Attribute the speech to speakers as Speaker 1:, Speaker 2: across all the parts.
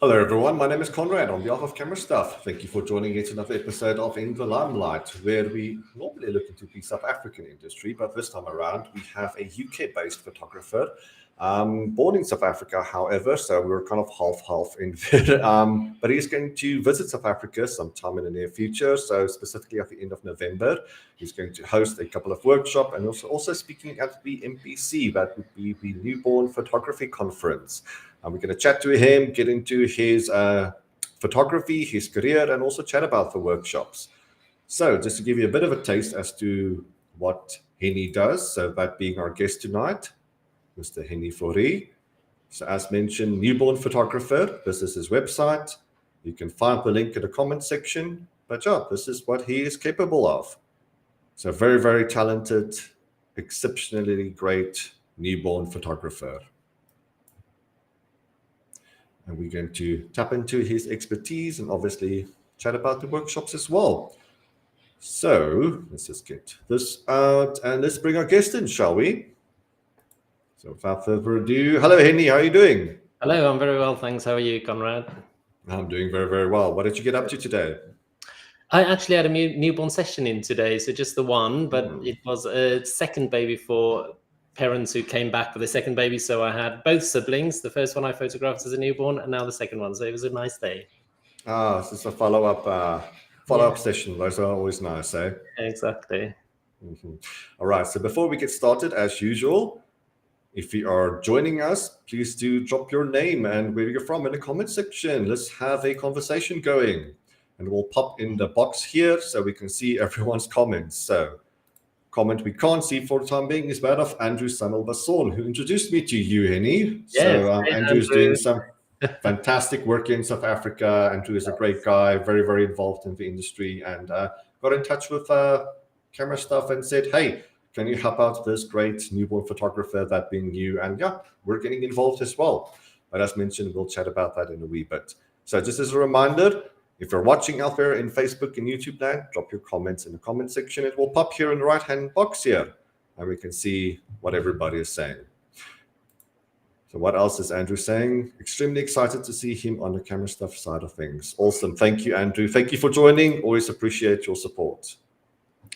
Speaker 1: Hello everyone, my name is Conrad on behalf of Camerastuff. Thank you for joining yet another episode of In the Limelight, where we normally look into the South African industry, but this time around we have a UK-based photographer, born in South Africa, however, so we're kind of half-half in there. But he's going to visit South Africa sometime in the near future, so specifically at the end of November. He's going to host a couple of workshops and also speaking at the MPC, that would be the Newborn Photography Conference. And we're going to chat to him, get into his photography, his career, and also chat about the workshops. So just to give you a bit of a taste as to what Heni does, so that being our guest tonight, Mr. Heni Fourie. So as mentioned, newborn photographer, this is his website. You can find the link in the comment section, but yeah, this is what he is capable of. So very, very talented, exceptionally great newborn photographer. And we're going to tap into his expertise and obviously chat about the workshops as well. So let's just get this out and let's bring our guest in, shall we? So without further ado, hello Heni, how are you doing?
Speaker 2: Hello, I'm very well, thanks. How are you, Conrad?
Speaker 1: I'm doing very, very well. What did you get up to today?
Speaker 2: I actually had a newborn session in today, so just the one, but it was a second baby for parents who came back for the second baby. So I had both siblings. The first one I photographed as a newborn, and now the second one. So it was a nice day.
Speaker 1: Ah, so it's a follow-up session. Those are always nice, eh?
Speaker 2: Exactly.
Speaker 1: All right. So before we get started, as usual, if you are joining us, please do drop your name and where you're from in the comment section. Let's have a conversation going, and we'll pop in the box here so we can see everyone's comments. So. Comment we can't see for the time being is that of Andrew Samuel Basson, who introduced me to you, Heni.
Speaker 2: Yes,
Speaker 1: so Andrew's doing some fantastic work in South Africa. Andrew is a great guy, very, very involved in the industry, and got in touch with Camerastuff and said, hey, can you help out this great newborn photographer, that being you? And yeah, we're getting involved as well. But as mentioned, we'll chat about that in a wee bit. So just as a reminder, if you're watching out there in Facebook and YouTube land, drop your comments in the comment section. It will pop here in the right-hand box here, and we can see what everybody is saying. So what else is Andrew saying? Extremely excited to see him on the Camerastuff side of things. Awesome. Thank you, Andrew. Thank you for joining. Always appreciate your support.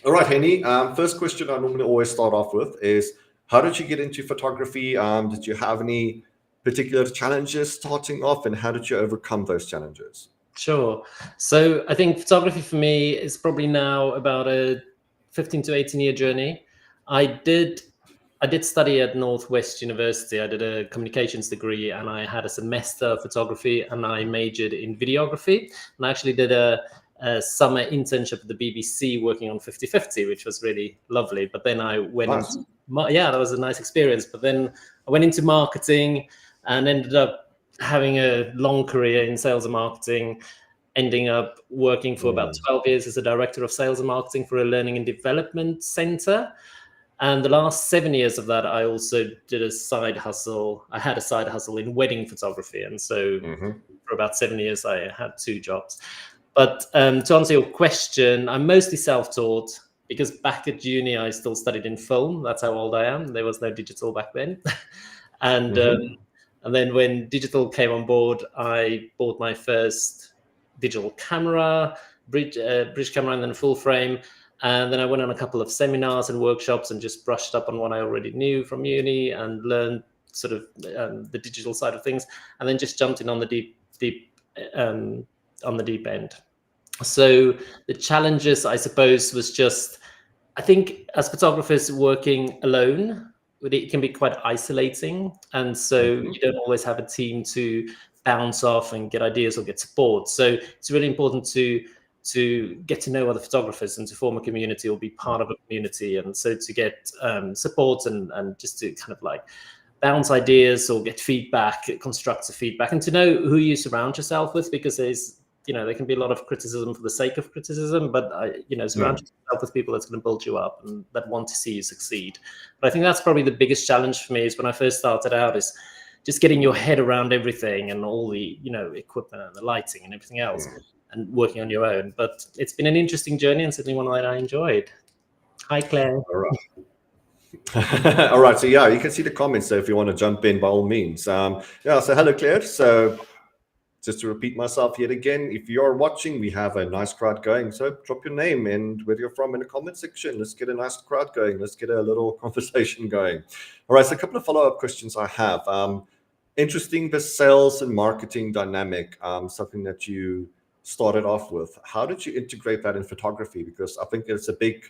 Speaker 1: All right, Heni. First question I normally always start off with is, how did you get into photography? Did you have any particular challenges starting off, and how did you overcome those challenges?
Speaker 2: Sure. So I think photography for me is probably now about a 15 to 18-year journey. I did study at Northwest University. I did a communications degree, and I had a semester of photography, and I majored in videography. And I actually did a summer internship at the BBC working on 50/50, which was really lovely. But then I went into, that was a nice experience. But then I went into marketing and ended up having a long career in sales and marketing, ending up working for about 12 years as a director of sales and marketing for a learning and development center. And the last 7 years of that, I also did a side hustle. I had a side hustle in wedding photography. And so for about 7 years, I had two jobs. But to answer your question, I'm mostly self-taught because back at uni, I still studied in film. That's how old I am. There was no digital back then. And then when digital came on board, I bought my first digital camera, bridge camera, and then full frame. And then I went on a couple of seminars and workshops and just brushed up on what I already knew from uni and learned sort of the digital side of things, and then just jumped in on the deep end. So the challenges, I suppose, was just, I think as photographers working alone, it can be quite isolating, and so you don't always have a team to bounce off and get ideas or get support. So it's really important to get to know other photographers and to form a community or be part of a community, and so to get support and just to kind of like bounce ideas or get feedback, constructive feedback, and to know who you surround yourself with, because there can be a lot of criticism for the sake of criticism, but surround yourself with people that's going to build you up and that want to see you succeed. But I think that's probably the biggest challenge for me, is when I first started out, is just getting your head around everything and all the equipment and the lighting and everything else, and working on your own. But it's been an interesting journey, and certainly one that I enjoyed. Hi, Claire.
Speaker 1: All right. All right. So yeah, you can see the comments. So if you want to jump in, by all means. So hello, Claire. So just to repeat myself yet again, if you're watching, we have a nice crowd going. So drop your name and where you're from in the comment section. Let's get a nice crowd going. Let's get a little conversation going. All right, so a couple of follow-up questions I have. Interesting, the sales and marketing dynamic, something that you started off with. How did you integrate that in photography? Because I think it's a big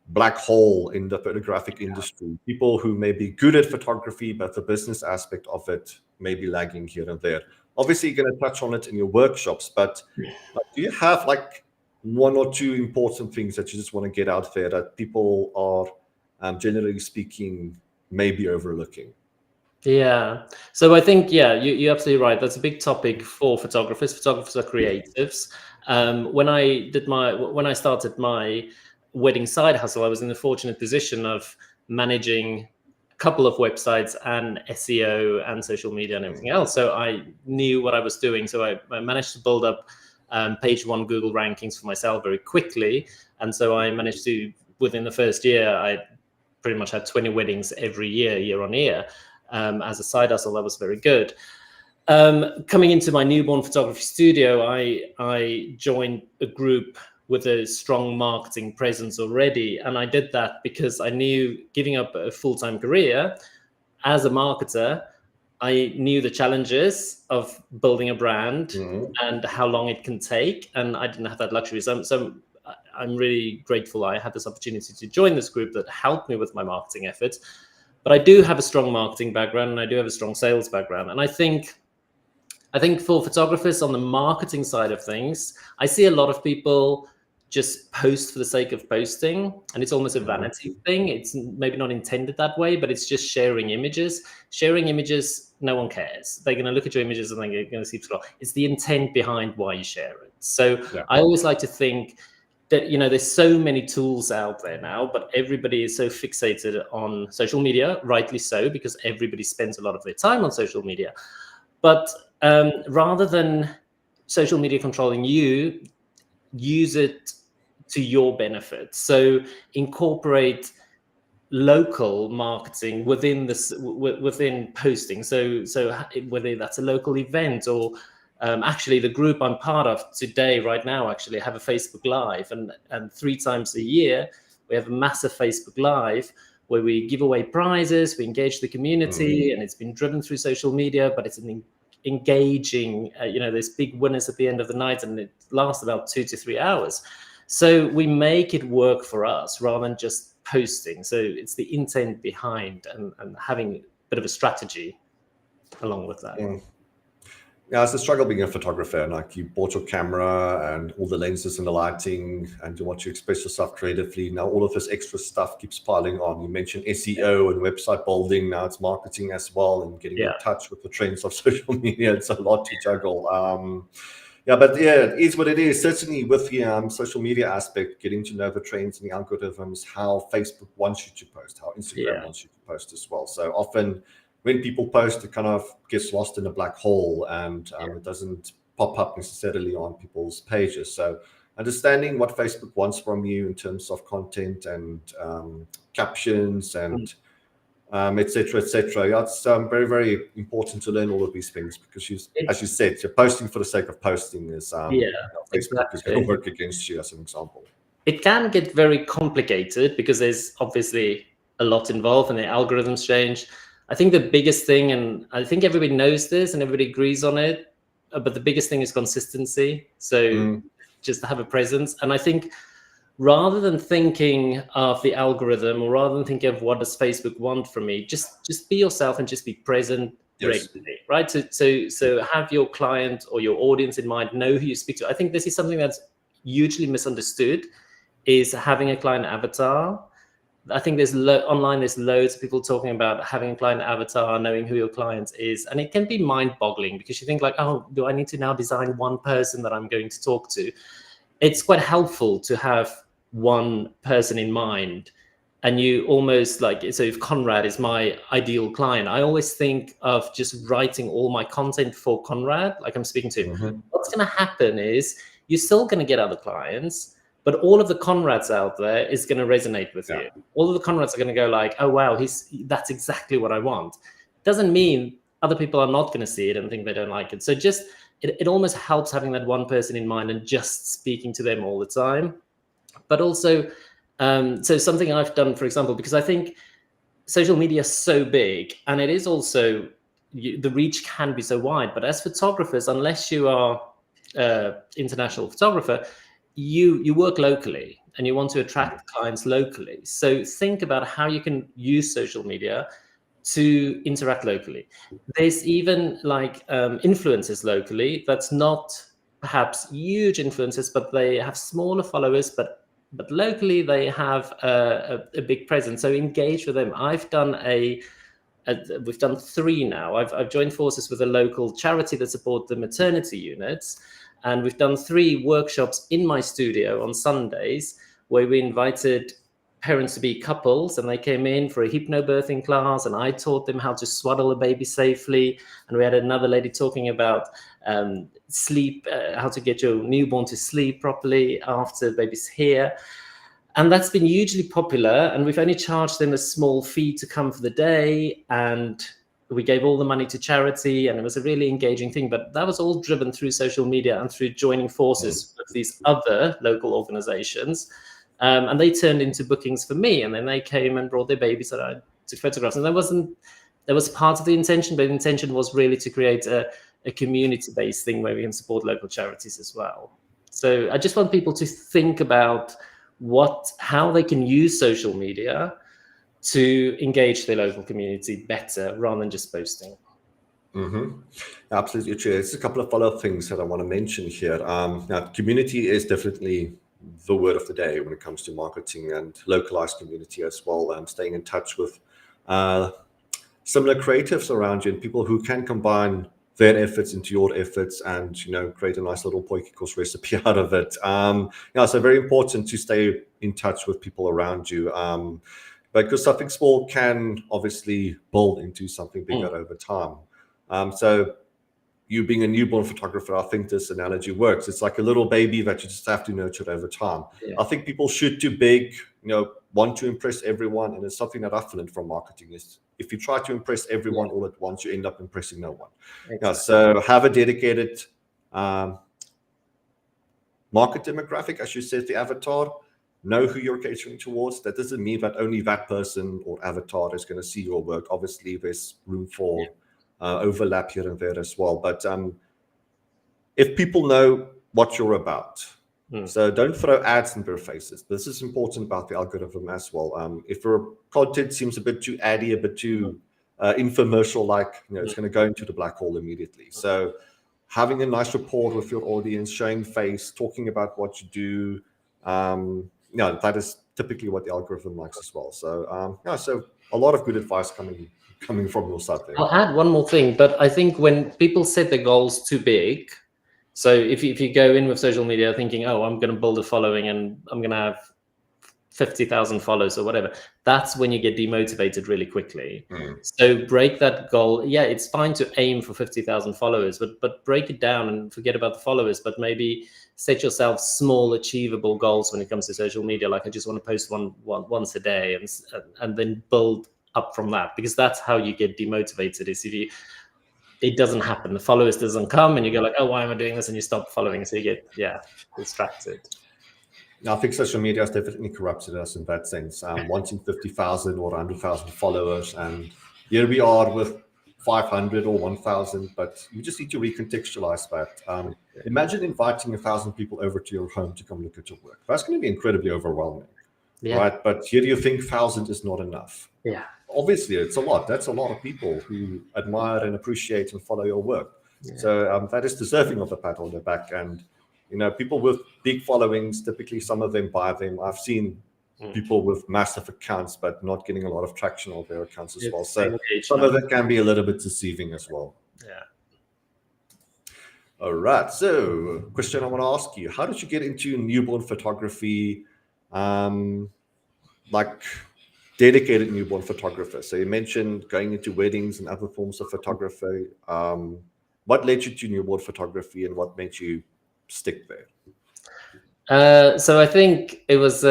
Speaker 1: black hole in the photographic industry. People who may be good at photography, but the business aspect of it may be lagging here and there. Obviously, you're going to touch on it in your workshops, but do you have like one or two important things that you just want to get out there that people are, generally speaking, maybe overlooking?
Speaker 2: Yeah. So I think, you're absolutely right. That's a big topic for photographers. Photographers are creatives. When I started my wedding side hustle, I was in the fortunate position of managing a couple of websites and SEO and social media and everything else. So I knew what I was doing. So I managed to build up page one Google rankings for myself very quickly. And so I managed to, within the first year, I pretty much had 20 weddings every year on year. As a side hustle, that was very good. Coming into my newborn photography studio, I joined a group with a strong marketing presence already. And I did that because I knew, giving up a full-time career as a marketer, I knew the challenges of building a brand and how long it can take. And I didn't have that luxury. So I'm really grateful I had this opportunity to join this group that helped me with my marketing efforts. But I do have a strong marketing background and I do have a strong sales background. And I think for photographers on the marketing side of things, I see a lot of people just post for the sake of posting, and it's almost a vanity thing. It's maybe not intended that way, but it's just sharing images. Sharing images, no one cares. They're going to look at your images and they're going to see scroll. It's the intent behind why you share it. So I always like to think that, there's so many tools out there now, but everybody is so fixated on social media, rightly so, because everybody spends a lot of their time on social media. But rather than social media controlling you, use it to your benefit. So incorporate local marketing within posting. So whether that's a local event or actually the group I'm part of today, right now, actually have a Facebook Live, and 3 times a year we have a massive Facebook Live where we give away prizes, we engage the community, and it's been driven through social media, but it's an engaging, there's big winners at the end of the night, and it lasts about 2 to 3 hours. So we make it work for us rather than just posting. So it's the intent behind and having a bit of a strategy along with that.
Speaker 1: Yeah, it's a struggle being a photographer. Like, you bought your camera and all the lenses and the lighting, and you want to express yourself creatively. Now all of this extra stuff keeps piling on. You mentioned SEO and website building. Now it's marketing as well, and getting in touch with the trends of social media. It's a lot to juggle. It is what it is. Certainly with the social media aspect, getting to know the trends and the algorithms, how Facebook wants you to post, how Instagram wants you to post as well. So often when people post, it kind of gets lost in a black hole, and it doesn't pop up necessarily on people's pages. So understanding what Facebook wants from you in terms of content and captions and et cetera, that's very, very important to learn all of these things, because as you said, you're posting for the sake of posting is Facebook is going to work against you, as an example.
Speaker 2: It can get very complicated because there's obviously a lot involved and the algorithms change. I think the biggest thing, and I think everybody knows this and everybody agrees on it, but the biggest thing is consistency. So just to have a presence. And I think rather than thinking of the algorithm, or rather than thinking of what does Facebook want from me, just be yourself and just be present regularly, right? So have your client or your audience in mind, know who you speak to. I think this is something that's hugely misunderstood, is having a client avatar. I think online there's loads of people talking about having a client avatar, knowing who your client is. And it can be mind-boggling, because you think like, oh, do I need to now design one person that I'm going to talk to? It's quite helpful to have one person in mind. And you almost like, so if Conrad is my ideal client, I always think of just writing all my content for Conrad, like I'm speaking to him. What's going to happen is you're still going to get other clients, but all of the Conrads out there is going to resonate with you. All of the Conrads are going to go like, oh, wow, that's exactly what I want. Doesn't mean other people are not going to see it and think they don't like it. So just it almost helps having that one person in mind and just speaking to them all the time. But also, so something I've done, for example, because I think social media is so big, and it is also, the reach can be so wide. But as photographers, unless you are international photographer, you work locally and you want to attract clients locally. So think about how you can use social media to interact locally. There's even like influencers locally that's not perhaps huge influencers, but they have smaller followers, but locally they have a big presence. So engage with them. I've done we've done 3 now. I've joined forces with a local charity that support the maternity units, and we've done 3 workshops in my studio on Sundays where we invited parents to be couples, and they came in for a hypnobirthing class, and I taught them how to swaddle a baby safely. And we had another lady talking about sleep, how to get your newborn to sleep properly after the baby's here. And that's been hugely popular, and we've only charged them a small fee to come for the day, and we gave all the money to charity, and it was a really engaging thing. But that was all driven through social media and through joining forces with these other local organizations. And they turned into bookings for me, and then they came and brought their babies, and I took photographs. And that was part of the intention, but the intention was really to create a community-based thing where we can support local charities as well. So I just want people to think about how they can use social media to engage their local community better rather than just posting.
Speaker 1: Absolutely true. There's a couple of follow-up things that I want to mention here. Now, community is definitely the word of the day when it comes to marketing, and localized community as well. Staying in touch with similar creatives around you and people who can combine their efforts into your efforts and, create a nice little potjie recipe out of it. So very important to stay in touch with people around you, because something small can obviously build into something bigger over time. So you being a newborn photographer, I think this analogy works. It's like a little baby that you just have to nurture over time. Yeah. I think people shoot too big, want to impress everyone. And it's something that I've learned from marketing is if you try to impress everyone all at once, you end up impressing no one. Exactly. So have a dedicated market demographic, as you said, the avatar. Know who you're catering towards. That doesn't mean that only that person or avatar is going to see your work. Obviously, there's room for overlap here and there as well. But if people know what you're about, so don't throw ads in their faces. This is important about the algorithm as well. If your content seems a bit too addy, a bit too infomercial-like, it's going to go into the black hole immediately. So having a nice rapport with your audience, showing face, talking about what you do, that is typically what the algorithm likes as well. So so a lot of good advice coming from your side there.
Speaker 2: I'll add one more thing, but I think when people set their goals too big, so if you go in with social media thinking, oh, I'm going to build a following and I'm going to have 50,000 followers or whatever, that's when you get demotivated really quickly. So break that goal. Yeah, it's fine to aim for 50,000 followers, but break it down and forget about the followers, but maybe set yourself small, achievable goals when it comes to social media. Like I just want to post once a day, and then build up from that, because that's how you get demotivated. Is if it doesn't happen, the followers doesn't come, and you go like, oh, why am I doing this? And you stop following, so you get distracted.
Speaker 1: I think social media has definitely corrupted us in that sense. Wanting 50,000 or 100,000 followers, and here we are with 500 or 1,000, but you just need to recontextualize that. Imagine inviting 1,000 people over to your home to come look at your work. That's going to be incredibly overwhelming, right? But here you think 1,000 is not enough.
Speaker 2: Yeah.
Speaker 1: Obviously, it's a lot. That's a lot of people who admire and appreciate and follow your work. Yeah. So that is deserving of a pat on the back. And people with big followings, typically some of them buy them. I've seen people with massive accounts, but not getting a lot of traction on their accounts as well. So some of it can be a little bit deceiving as well.
Speaker 2: Yeah.
Speaker 1: All right. So question I want to ask you, how did you get into newborn photography? Like dedicated newborn photographer. So you mentioned going into weddings and other forms of photography. What led you to newborn photography, and what made you stick there?
Speaker 2: So I think it was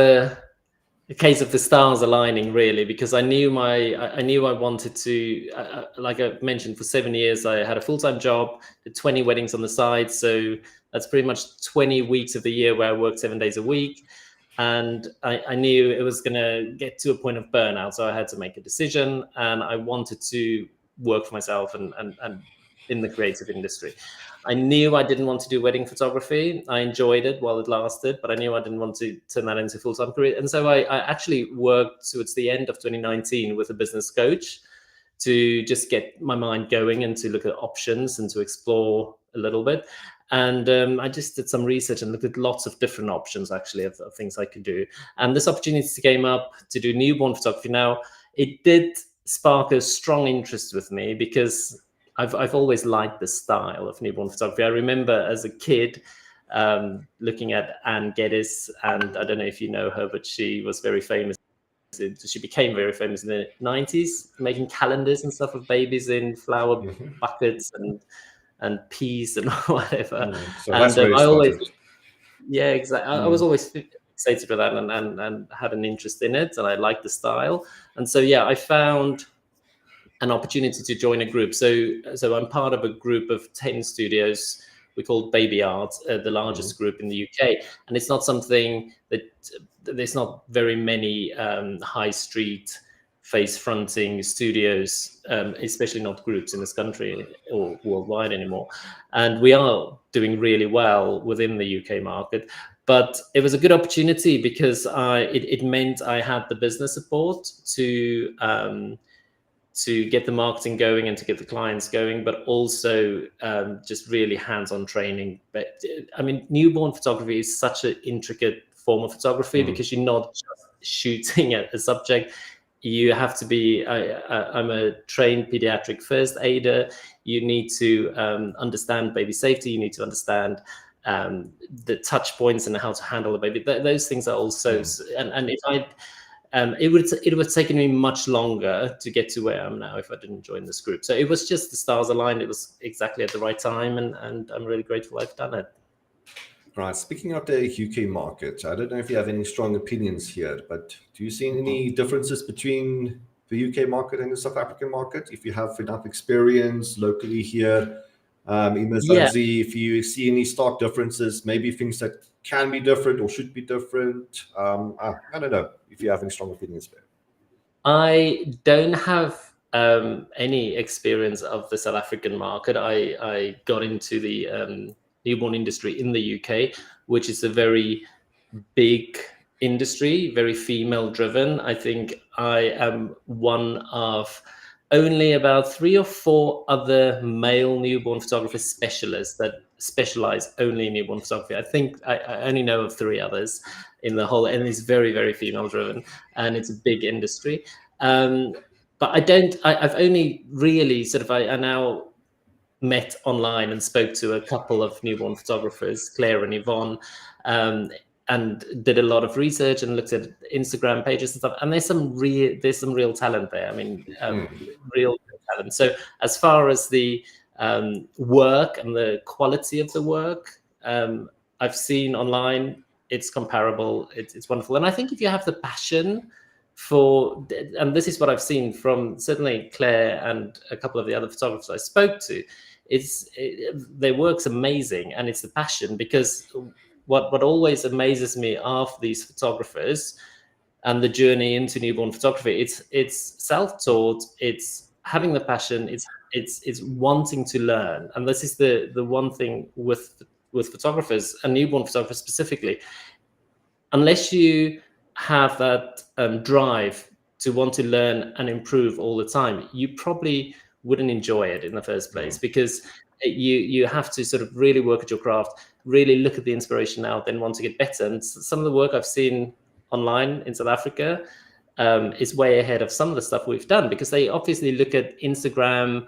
Speaker 2: a case of the stars aligning, really, because I knew I wanted to, like I mentioned, for 7 years I had a full-time job, did 20 weddings on the side, so that's pretty much 20 weeks of the year where I worked 7 days a week, and I knew it was going to get to a point of burnout, so I had to make a decision, and I wanted to work for myself and in the creative industry. I knew I didn't want to do wedding photography. I enjoyed it while it lasted, but I knew I didn't want to turn that into a full-time career. And so I actually worked towards the end of 2019 with a business coach to just get my mind going and to look at options and to explore a little bit. And I just did some research and looked at lots of different options, actually, of things I could do. And this opportunity came up to do newborn photography. Now, it did spark a strong interest with me because I've always liked the style of newborn photography. I remember as a kid looking at Anne Geddes, and I don't know if you know her, but she was very famous. She became very famous in the 90s, making calendars and stuff of babies in flower buckets and peas and whatever.
Speaker 1: So that's where
Speaker 2: I always,
Speaker 1: started.
Speaker 2: exactly. I was always excited for that and had an interest in it, and I liked the style. And so, I found an opportunity to join a group. So I'm part of a group of 10 studios. We call Baby Art, the largest group in the UK. And it's not something that there's not very many high street face fronting studios, especially not groups in this country or worldwide anymore. And we are doing really well within the UK market. But it was a good opportunity because it meant I had the business support to get the marketing going and to get the clients going, but also just really hands-on training. But I mean, newborn photography is such an intricate form of photography because you're not just shooting at a subject. You have to be, I'm a trained pediatric first aider. You need to understand baby safety. You need to understand the touch points and how to handle the baby. Those things are also, and if I, it would have taken me much longer to get to where I am now if I didn't join this group. So it was just the stars aligned. It was exactly at the right time, and I'm really grateful I've done it.
Speaker 1: Right. Speaking of the UK market, I don't know if you have any strong opinions here, but do you see any differences between the UK market and the South African market? If you have enough experience locally here in the Zanzi, if you see any stark differences, maybe things that can be different or should be different. I don't know if you have any strong opinions there.
Speaker 2: I don't have any experience of the South African market. I got into the newborn industry in the UK, which is a very big industry, very female driven. I think I am one of only about 3 or 4 other male newborn photography specialists that specialize only in newborn photography. I think I only know of 3 others in the whole, and it's very, very female driven, and it's a big industry. But I've only really I now met online and spoke to a couple of newborn photographers, Claire and Yvonne, and did a lot of research and looked at Instagram pages and stuff. And there's some real talent there. I mean, real talent. So as far as the work and the quality of the work I've seen online, it's comparable. It's wonderful. And I think if you have the passion for, and this is what I've seen from certainly Claire and a couple of the other photographers I spoke to, their work's amazing, and it's the passion. Because what always amazes me of these photographers and the journey into newborn photography, it's self-taught, it's having the passion, it's wanting to learn. And this is the one thing with photographers and newborn photographers specifically, unless you have that drive to want to learn and improve all the time, you probably wouldn't enjoy it in the first place, because you have to sort of really work at your craft, really look at the inspiration out, then want to get better. And some of the work I've seen online in South Africa is way ahead of some of the stuff we've done, because they obviously look at Instagram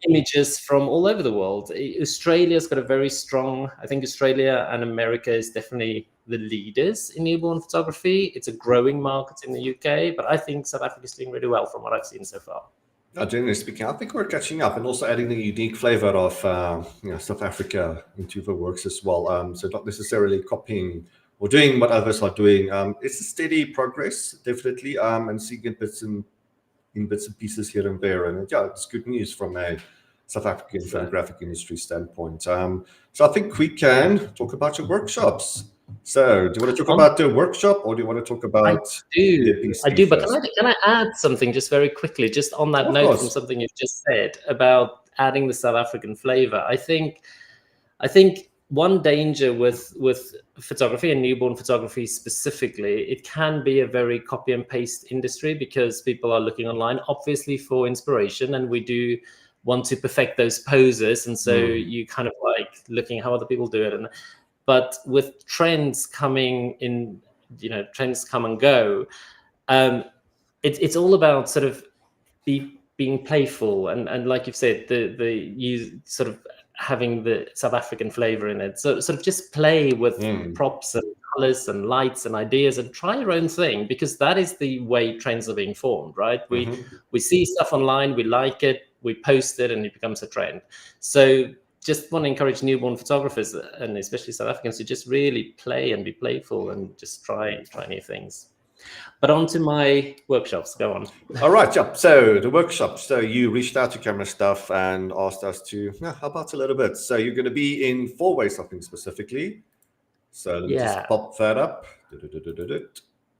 Speaker 2: images from all over the world. Australia's got a very strong, I think Australia and America is definitely the leaders in newborn photography. It's a growing market in the UK, but I think South Africa is doing really well from what I've seen so far.
Speaker 1: Generally speaking, I think we're catching up, and also adding the unique flavor of South Africa into the works as well. So not necessarily copying or doing what others are doing. It's a steady progress, definitely, and seeing it bits and pieces here and there. And yeah, it's good news from a South African photographic industry standpoint. So I think we can talk about your workshops. So do you want to talk about the workshop, or do you want to talk about
Speaker 2: the PC but can I add something just very quickly, just on that note from something you've just said about adding the South African flavor? I think one danger with photography and newborn photography specifically, it can be a very copy and paste industry, because people are looking online, obviously, for inspiration, and we do want to perfect those poses, and so you kind of like looking how other people do it. But with trends coming in, trends come and go. It's all about sort of being playful, and like you've said, you sort of having the South African flavor in it. So sort of just play with props and colors and lights and ideas, and try your own thing, because that is the way trends are being formed, right? We see stuff online, we like it, we post it, and it becomes a trend. So just want to encourage newborn photographers, and especially South Africans, to just really play and be playful and just try new things. But on to my workshops. Go on.
Speaker 1: All right, yeah. So the workshops. So you reached out to Camerastuff and asked us to help out a little bit. So you're going to be in 4-way something specifically. So let me just pop that up.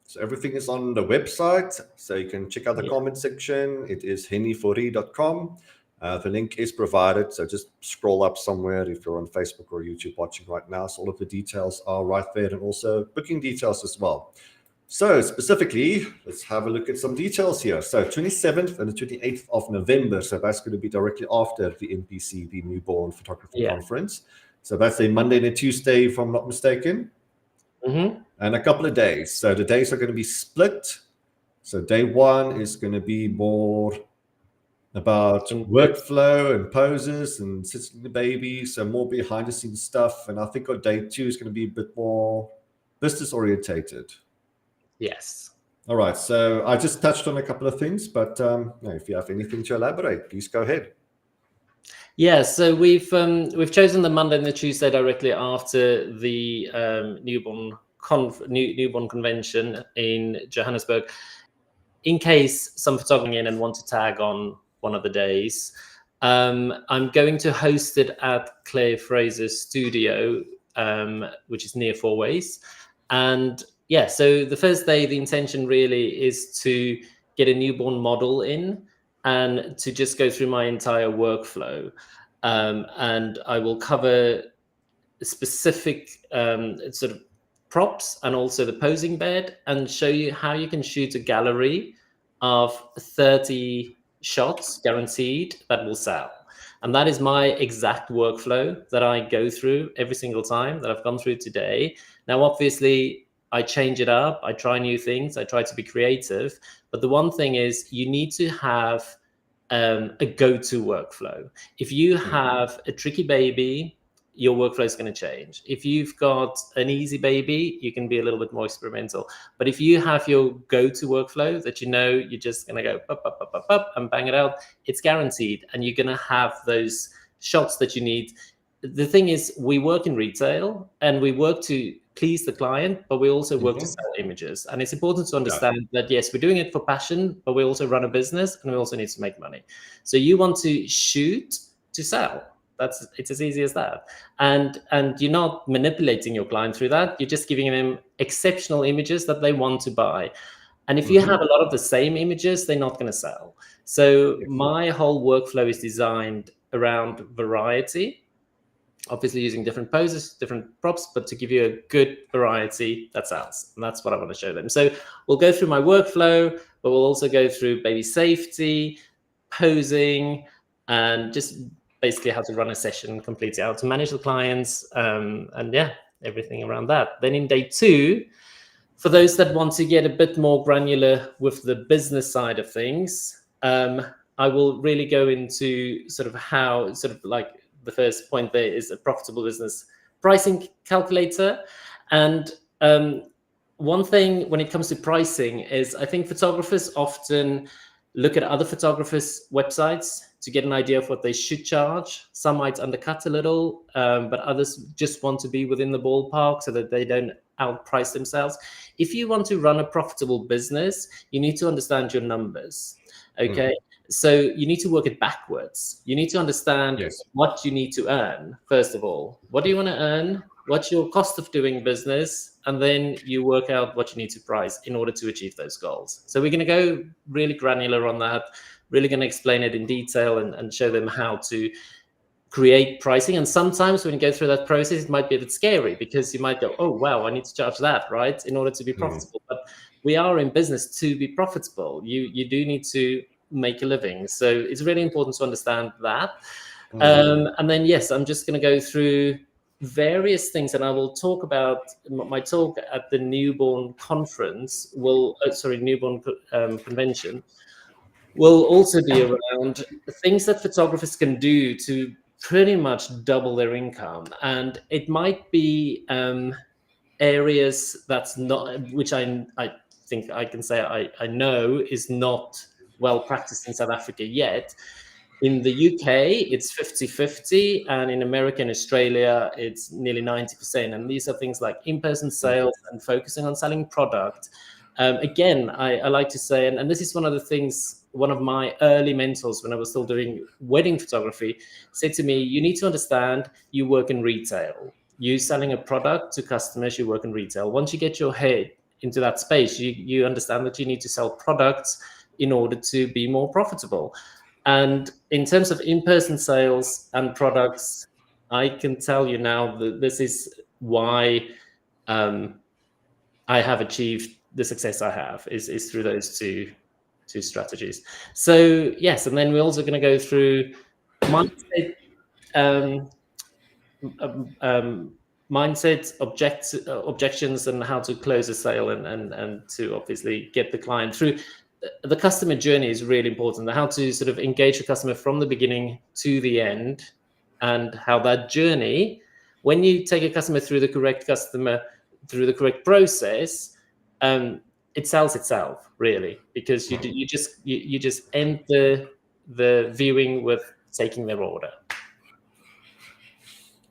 Speaker 1: So everything is on the website. So you can check out the comment section. It is henifourie.com. The link is provided. So just scroll up somewhere if you're on Facebook or YouTube watching right now. So all of the details are right there, and also booking details as well. So specifically, let's have a look at some details here. So 27th and the 28th of November. So that's going to be directly after the NPC, the Newborn Photography Conference. So that's a Monday and a Tuesday, if I'm not mistaken. And a couple of days. So the days are going to be split. So day 1 is going to be more about workflow and poses and sitting the baby. So more behind the scenes stuff. And I think on day 2 is going to be a bit more business orientated.
Speaker 2: Yes.
Speaker 1: All right. So I just touched on a couple of things, but if you have anything to elaborate, please go ahead.
Speaker 2: Yeah. So we've chosen the Monday and the Tuesday directly after the newborn convention in Johannesburg, in case some photographers in and want to tag on one of the days. I'm going to host it at Claire Fraser's studio, which is near 4 Ways, and yeah, so the first day, the intention really is to get a newborn model in and to just go through my entire workflow. And I will cover specific sort of props and also the posing bed, and show you how you can shoot a gallery of 30 shots guaranteed that will sell. And that is my exact workflow that I go through every single time, that I've gone through today. Now, obviously, I change it up. I try new things. I try to be creative. But the one thing is, you need to have a go-to workflow. If you have a tricky baby, your workflow is going to change. If you've got an easy baby, you can be a little bit more experimental. But if you have your go-to workflow that you're just going to go up, up, up, up, up, and bang it out, it's guaranteed. And you're going to have those shots that you need. The thing is, we work in retail and we work to please the client, but we also work to sell images. And it's important to understand that, yes, we're doing it for passion, but we also run a business and we also need to make money. So you want to shoot to sell. It's as easy as that. And you're not manipulating your client through that. You're just giving them exceptional images that they want to buy. And if you have a lot of the same images, they're not going to sell. So my whole workflow is designed around variety, obviously using different poses, different props, but to give you a good variety that sells. And that's what I want to show them. So we'll go through my workflow, but we'll also go through baby safety, posing, and just basically how to run a session completely, how to manage the clients, and yeah, everything around that. Then in day 2, for those that want to get a bit more granular with the business side of things, I will really go into sort of how, sort of like the first point there is a profitable business pricing calculator. And one thing when it comes to pricing is, I think photographers often look at other photographers' websites to get an idea of what they should charge. Some might undercut a little, but others just want to be within the ballpark so that they don't outprice themselves. If you want to run a profitable business, you need to understand your numbers. Okay. So you need to work it backwards. You need to understand what you need to earn, first of all. What do you want to earn? What's your cost of doing business? And then you work out what you need to price in order to achieve those goals. So we're going to go really granular on that, really going to explain it in detail and show them how to create pricing. And sometimes when you go through that process, it might be a bit scary because you might go, oh, wow, I need to charge that, right, in order to be profitable. But we are in business to be profitable. You do need to make a living. So it's really important to understand that. And then, yes, I'm just going to go through various things, and I will talk about my talk at the newborn conference newborn convention will also be around things that photographers can do to pretty much double their income. And it might be areas that's not, which I think I can say I know is not well practiced in South Africa yet. In the UK, it's 50-50, and in America and Australia, it's nearly 90%. And these are things like in-person sales and focusing on selling product. Again, I like to say, and this is one of the things, one of my early mentors when I was still doing wedding photography said to me, you need to understand you work in retail. You selling a product to customers, you work in retail. Once you get your head into that space, you understand that you need to sell products in order to be more profitable. And in terms of in-person sales and products, I can tell you now that this is why I have achieved the success I have is through those two strategies. So yes, and then we're also going to go through mindset, objections, and how to close a sale, and to obviously get the client through. The customer journey is really important. How to sort of engage the customer from the beginning to the end, and how that journey, when you take a customer through the correct process, it sells itself really, because you just end the viewing with taking their order.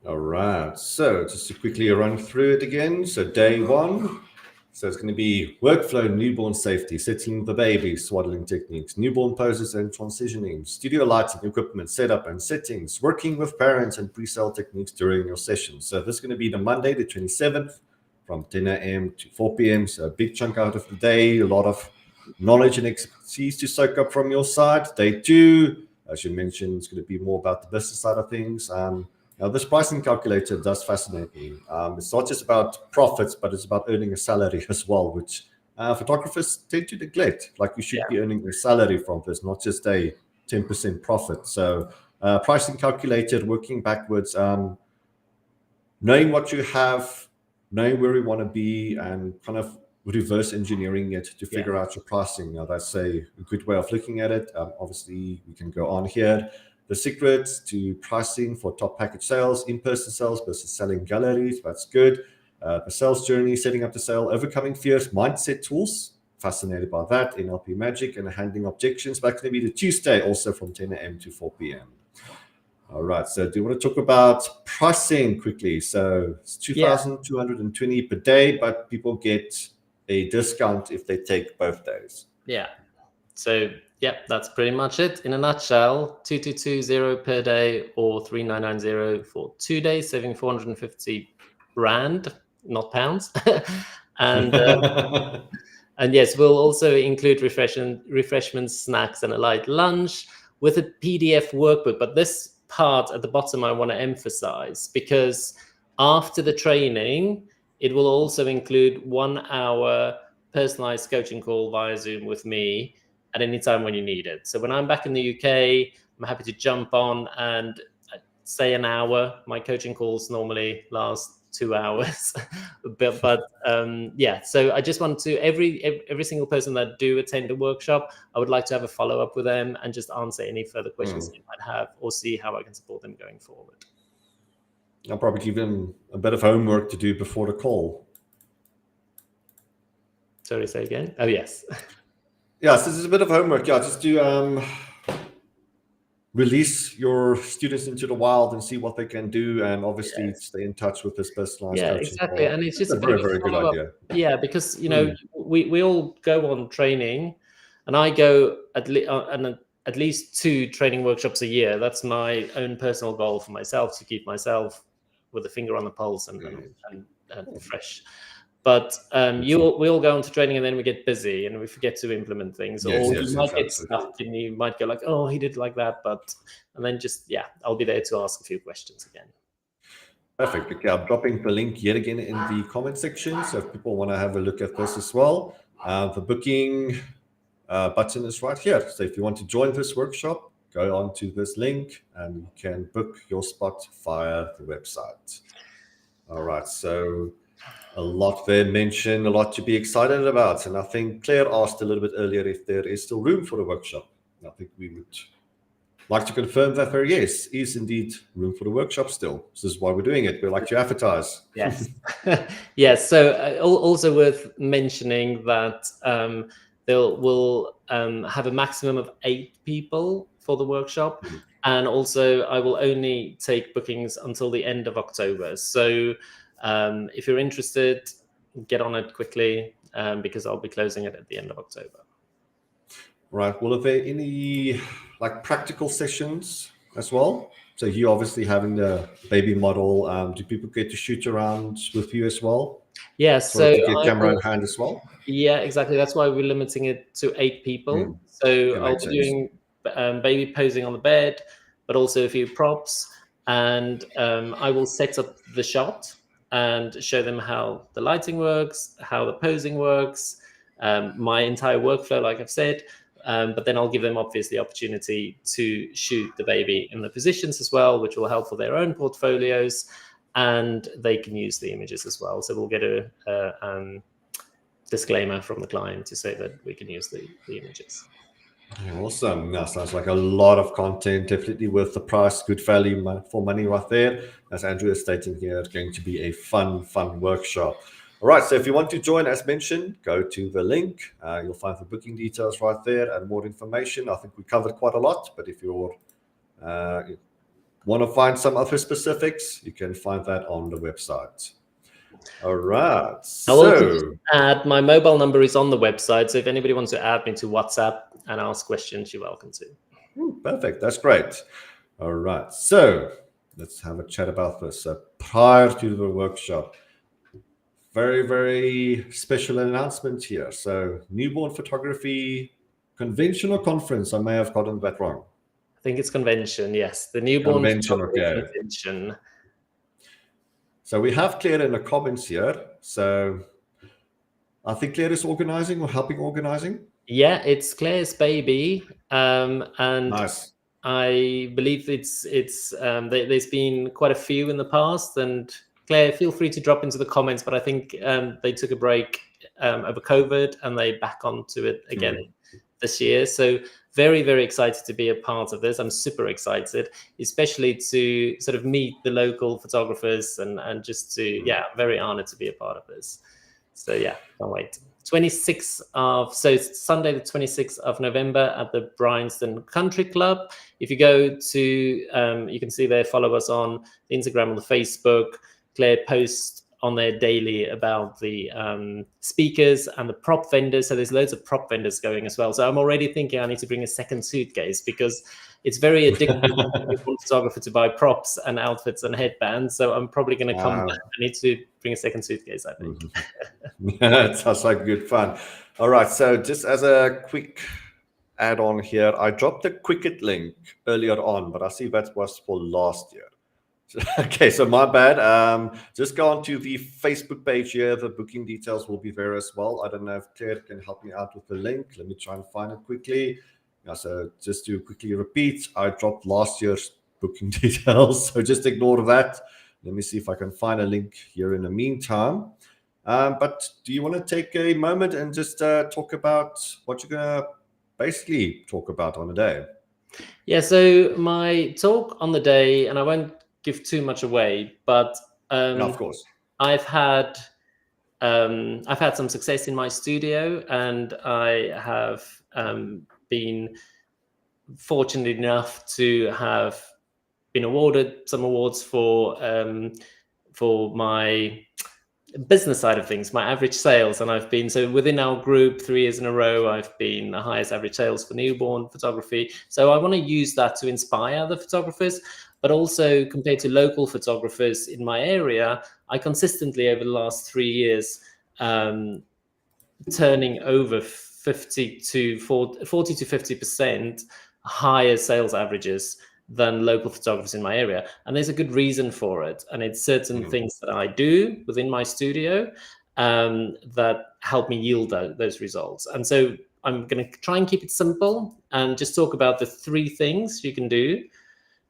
Speaker 1: All right. So just to quickly run through it again. So day one. So it's going to be workflow, newborn safety, setting the baby, swaddling techniques, newborn poses and transitioning, studio lighting, equipment, setup and settings, working with parents, and pre-sale techniques during your session. So this is going to be the Monday, the 27th, from 10 a.m. to 4 p.m. So a big chunk out of the day, a lot of knowledge and expertise to soak up from your side. Day two, as you mentioned, it's going to be more about the business side of things. Now, this pricing calculator does fascinate me. It's not just about profits, but it's about earning a salary as well, which photographers tend to neglect. Like, you should be earning a salary from this, not just a 10% profit. So pricing calculator, working backwards, knowing what you have, knowing where you want to be, and kind of reverse engineering it to figure out your pricing. Now, that's a good way of looking at it. Obviously, we can go on here. The secrets to pricing for top package sales, in-person sales versus selling galleries. That's good. The sales journey, setting up the sale, overcoming fears, mindset tools. Fascinated by that. NLP magic and handling objections. That's going to be the Tuesday, also from 10 a.m. to 4 p.m. All right. So do you want to talk about pricing quickly? So it's 2,220 per day, but people get a discount if they take both days.
Speaker 2: Yeah. So that's pretty much it in a nutshell. 2,220 per day or 3,990 for 2 days, saving 450 rand, not pounds. And yes, we'll also include refreshments, snacks, and a light lunch with a PDF workbook. But this part at the bottom I want to emphasize, because after the training, it will also include 1 hour personalized coaching call via Zoom with me at any time when you need it. So when I'm back in the UK, I'm happy to jump on and say an hour. My coaching calls normally last 2 hours, but so I just want to, every single person that do attend a workshop, I would like to have a follow-up with them and just answer any further questions you might have, or see how I can support them going forward.
Speaker 1: I'll probably give them a bit of homework to do before the call.
Speaker 2: Sorry, say again? Oh, yes.
Speaker 1: Yeah, so this is a bit of homework. Yeah, just do release your students into the wild and see what they can do, and obviously stay in touch with this personalized
Speaker 2: Yeah,
Speaker 1: coaching.
Speaker 2: exactly. And it's just
Speaker 1: That's
Speaker 2: a
Speaker 1: a
Speaker 2: bit of
Speaker 1: very, very
Speaker 2: a
Speaker 1: good
Speaker 2: follow-up.
Speaker 1: idea.
Speaker 2: Yeah, because we all go on training, and I go at least 2 training workshops a year. That's my own personal goal for myself, to keep myself with a finger on the pulse and fresh. But we all go on to training, and then we get busy and we forget to implement things, or you might get stuck and you might go like, oh, he did like that, and then I'll be there to ask a few questions again.
Speaker 1: Perfect. Okay, I'm dropping the link yet again in the comment section, so if people want to have a look at this as well. The booking button is right here. So if you want to join this workshop, go on to this link and you can book your spot via the website. All right, so a lot there mentioned, a lot to be excited about. And I think Claire asked a little bit earlier if there is still room for a workshop. I think we would like to confirm that there, yes, is indeed room for the workshop still. This is why we're doing it. We like to advertise.
Speaker 2: Yes. Yes. So also worth mentioning that we'll have a maximum of 8 people for the workshop. And also I will only take bookings until the end of October. So if you're interested, get on it quickly because I'll be closing it at the end of October.
Speaker 1: Right. Well, are there any like practical sessions as well? So you obviously having the baby model. Do people get to shoot around with you as well?
Speaker 2: Yeah. So
Speaker 1: to get camera in hand as well?
Speaker 2: Yeah, exactly. That's why we're limiting it to 8 people. So I'll be doing baby posing on the bed, but also a few props. And I will set up the shot and show them how the lighting works, how the posing works, my entire workflow, like I've said. But then I'll give them obviously the opportunity to shoot the baby in the positions as well, which will help for their own portfolios, and they can use the images as well. So we'll get a disclaimer from the client to say that we can use the images.
Speaker 1: Awesome. That sounds like a lot of content, definitely worth the price, good value for money right there. As Andrew is stating here, it's going to be a fun workshop. All right, so if you want to join, as mentioned, go to the link. You'll find the booking details right there and more information. I think we covered quite a lot, but if you want to find some other specifics, you can find that on the website. All right.
Speaker 2: I'll also just add, my mobile number is on the website. So if anybody wants to add me to WhatsApp and ask questions, you're welcome to.
Speaker 1: Perfect. That's great. All right. So let's have a chat about this. Prior to the workshop, very, very special announcement here. So newborn photography convention or conference? I may have gotten that wrong.
Speaker 2: I think it's convention. Yes. The newborn photography convention.
Speaker 1: So we have Claire in the comments here. So I think Claire is organizing or helping organizing.
Speaker 2: Yeah, it's Claire's baby. And
Speaker 1: nice.
Speaker 2: I believe there's been quite a few in the past. And Claire, feel free to drop into the comments. But I think they took a break over COVID and they back onto it again this year. So very, very excited to be a part of this. I'm super excited, especially to sort of meet the local photographers and just to, very honored to be a part of this. So can't wait. 26th so it's Sunday, the 26th of November at the Bryanston Country Club. If you go to, you can see there, follow us on the Instagram or the Facebook. Claire posts on there daily about the speakers and the prop vendors. So there's loads of prop vendors going as well. So I'm already thinking I need to bring a second suitcase because it's very addictive for a photographer to buy props and outfits and headbands. So I'm probably going to come back. I need to bring a second suitcase, I think.
Speaker 1: It sounds like good fun. All right. So just as a quick add-on here, I dropped the Quicket link earlier on, but I see that was for last year. Okay, so my bad. Just go on to the Facebook page here. The booking details will be there as well. I don't know if Claire can help me out with the link. Let me try and find it quickly. So just to quickly repeat, I dropped last year's booking details, so just ignore that. Let me see if I can find a link here in the meantime. But do you want to take a moment and just talk about what you're going to basically talk about on the day?
Speaker 2: Yeah, so my talk on the day, and I won't give too much away, but
Speaker 1: no, of course,
Speaker 2: I've had some success in my studio, and I have been fortunate enough to have been awarded some awards for my business side of things, my average sales. And I've been, so within our group, 3 years in a row, I've been the highest average sales for newborn photography. So I want to use that to inspire other photographers, but also compared to local photographers in my area, I consistently over the last 3 years, turning over 40 to 50% higher sales averages than local photographers in my area. And there's a good reason for it. And it's certain things that I do within my studio that help me yield those results. And so I'm going to try and keep it simple and just talk about the 3 things you can do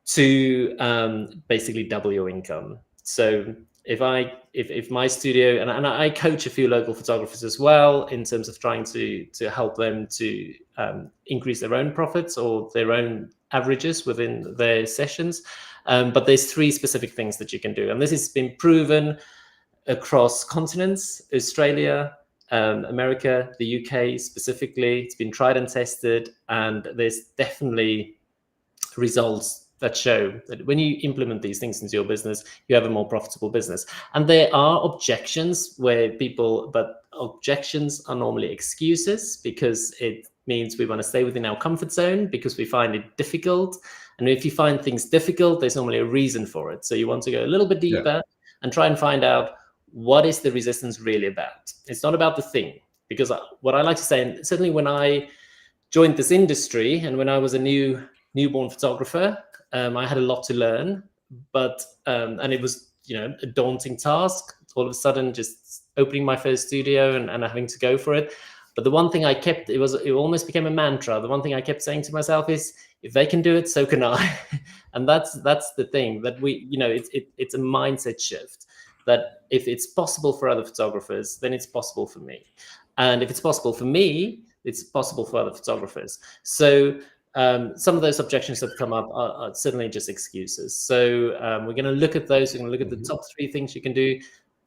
Speaker 2: to basically double your income. So if my studio, and I coach a few local photographers as well in terms of trying to help them to increase their own profits or their own averages within their sessions. But there's 3 specific things that you can do. And this has been proven across continents, Australia, America, the UK specifically. It's been tried and tested, and there's definitely results that show that when you implement these things into your business, you have a more profitable business. And there are objections but objections are normally excuses, because it means we want to stay within our comfort zone because we find it difficult. And if you find things difficult, there's normally a reason for it. So you want to go a little bit deeper and try and find out, what is the resistance really about? It's not about the thing, because what I like to say, and certainly when I joined this industry and when I was a newborn photographer, I had a lot to learn, but and it was a daunting task. All of a sudden, just opening my first studio and having to go for it. But the one thing I kept, it almost became a mantra. The one thing I kept saying to myself is, if they can do it, so can I. And that's the thing, that it's a mindset shift, that if it's possible for other photographers, then it's possible for me. And if it's possible for me, it's possible for other photographers. So some of those objections that come up are certainly just excuses. So we're going to look at those. We're going to look at the top 3 things you can do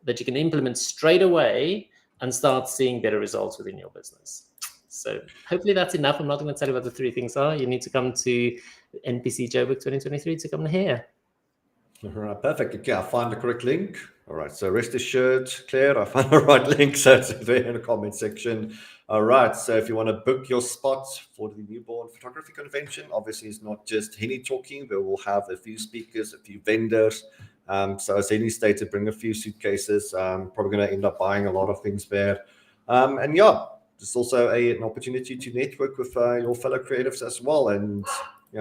Speaker 2: that you can implement straight away and start seeing better results within your business. So hopefully that's enough. I'm not going to tell you what the 3 things are. You need to come to NPC Joburg 2023 to come here.
Speaker 1: All right, perfect. Okay, I find the correct link. All right, so rest assured, Claire, I found the right link, so it's there in the comment section. All right, so if you want to book your spot for the Newborn Photography Convention, obviously it's not just Heni talking, but we'll have a few speakers, a few vendors. So as Heni stated, bring a few suitcases. Probably going to end up buying a lot of things there. And yeah, it's also an opportunity to network with your fellow creatives as well, and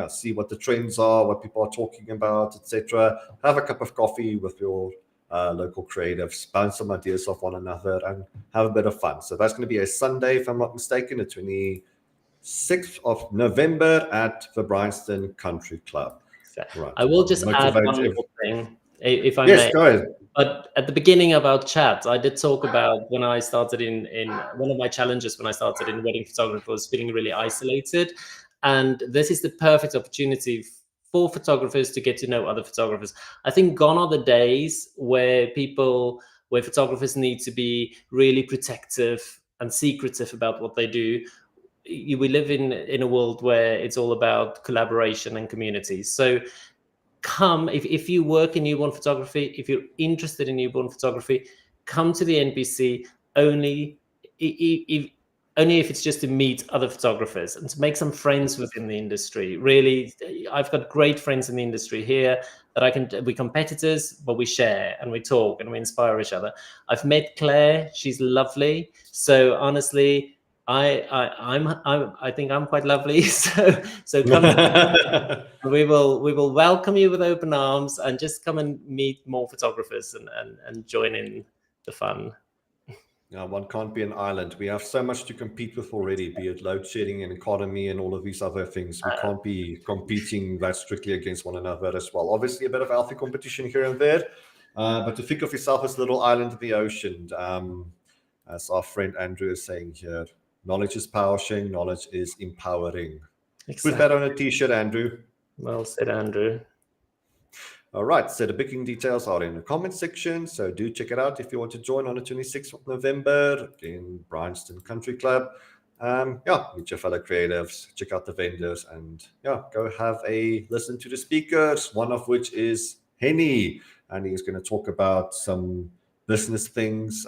Speaker 1: see what the trends are, what people are talking about, etc. Have a cup of coffee with your local creatives, bounce some ideas off one another, and have a bit of fun. So that's going to be a Sunday, if I'm not mistaken, the 26th of November at the Bryanston Country Club.
Speaker 2: Right. I will just add one more thing, if I may.
Speaker 1: Yes, go ahead.
Speaker 2: But at the beginning of our chat, I did talk about when I started in one of my challenges when I started in wedding photography was feeling really isolated. And this is the perfect opportunity for photographers to get to know other photographers. I think gone are the days where photographers need to be really protective and secretive about what they do. We live in a world where it's all about collaboration and community. So come, if you work in newborn photography, if you're interested in newborn photography, come to the NPC only if it's just to meet other photographers and to make some friends within the industry. Really, I've got great friends in the industry here that we're competitors, but we share and we talk and we inspire each other. I've met Claire, she's lovely. So honestly, I think I'm quite lovely. So come we will welcome you with open arms, and just come and meet more photographers and join in the fun.
Speaker 1: No, one can't be an island. We have so much to compete with already, be it load shedding and economy and all of these other things. We can't be competing that strictly against one another as well. Obviously, a bit of healthy competition here and there, but to think of yourself as a little island in the ocean, as our friend Andrew is saying here, knowledge is power, sharing knowledge is empowering. Exactly. Put that on a t-shirt, Andrew.
Speaker 2: Well said, Andrew.
Speaker 1: All right, so the booking details are in the comment section, so do check it out if you want to join on the 26th of November in Bryanston Country Club. Meet your fellow creatives, check out the vendors, and go have a listen to the speakers, one of which is Heni, and he's going to talk about some business things,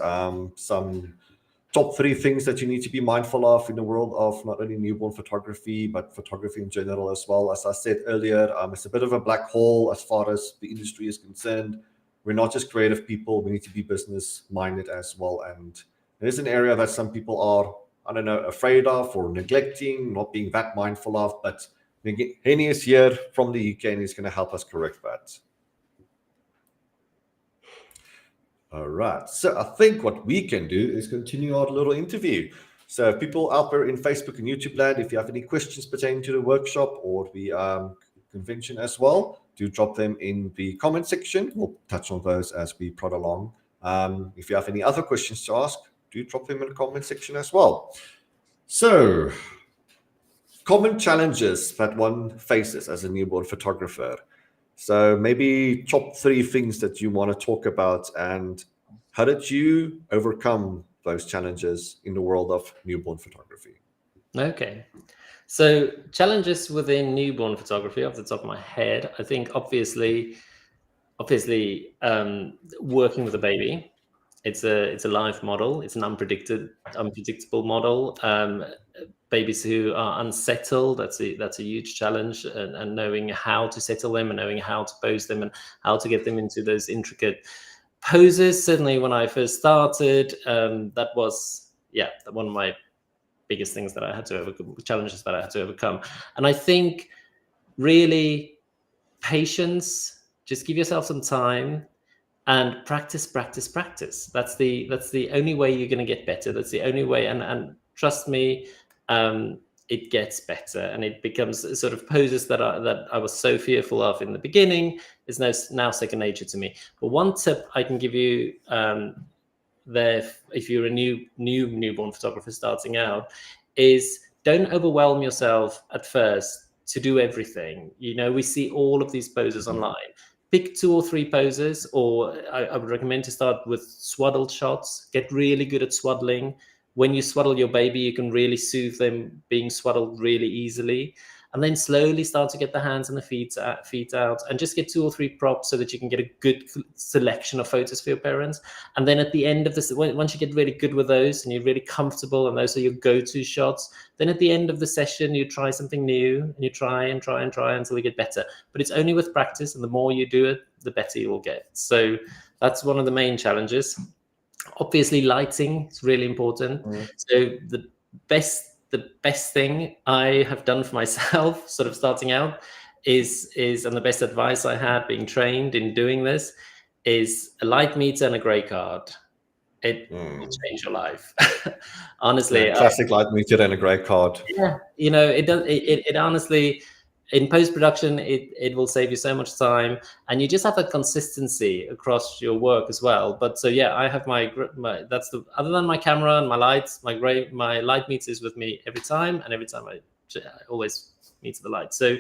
Speaker 1: some top 3 things that you need to be mindful of in the world of not only newborn photography, but photography in general as well. As I said earlier, it's a bit of a black hole as far as the industry is concerned. We're not just creative people, we need to be business minded as well. And it is an area that some people are, I don't know, afraid of or neglecting, not being that mindful of. But Heni is here from the UK and he's going to help us correct that. All right. So I think what we can do is continue our little interview. So people out there in Facebook and YouTube land, if you have any questions pertaining to the workshop or the convention as well, do drop them in the comment section. We'll touch on those as we prod along. If you have any other questions to ask, do drop them in the comment section as well. So, common challenges that one faces as a newborn photographer. So maybe top 3 things that you want to talk about, and how did you overcome those challenges in the world of newborn photography?
Speaker 2: Okay. So challenges within newborn photography, off the top of my head, I think obviously working with a baby. It's a live model. It's an unpredictable model. Babies who are unsettled, that's a huge challenge, and knowing how to settle them and knowing how to pose them and how to get them into those intricate poses. Certainly when I first started, that was one of my biggest things that I had to overcome, challenges that I had to overcome. And I think really patience, just give yourself some time and practice. That's the only way you're going to get better. That's the only way. And trust me, it gets better, and it becomes sort of poses that I was so fearful of in the beginning is now second nature to me. But one tip I can give you there, if you're a newborn photographer starting out, is don't overwhelm yourself at first to do everything. We see all of these poses online. Pick 2 or 3 poses, or I would recommend to start with swaddled shots. Get really good at swaddling. When you swaddle your baby, you can really soothe them being swaddled really easily. And then slowly start to get the hands and the feet out, and just get 2 or 3 props so that you can get a good selection of photos for your parents. And then at the end of this, once you get really good with those and you're really comfortable and those are your go-to shots, then at the end of the session, you try something new and you try until you get better. But it's only with practice, and the more you do it, the better you will get. So that's one of the main challenges. Obviously, lighting is really important. So the best thing I have done for myself, sort of starting out, is and the best advice I had being trained in doing this is a light meter and a grey card. It will change your life. Honestly,
Speaker 1: classic light meter and a grey card.
Speaker 2: Yeah, it does. It honestly, in post-production, it will save you so much time, and you just have that consistency across your work as well. But so I have my that's the, other than my camera and my lights, my light meter is with me every time, and every time I always meter the light. So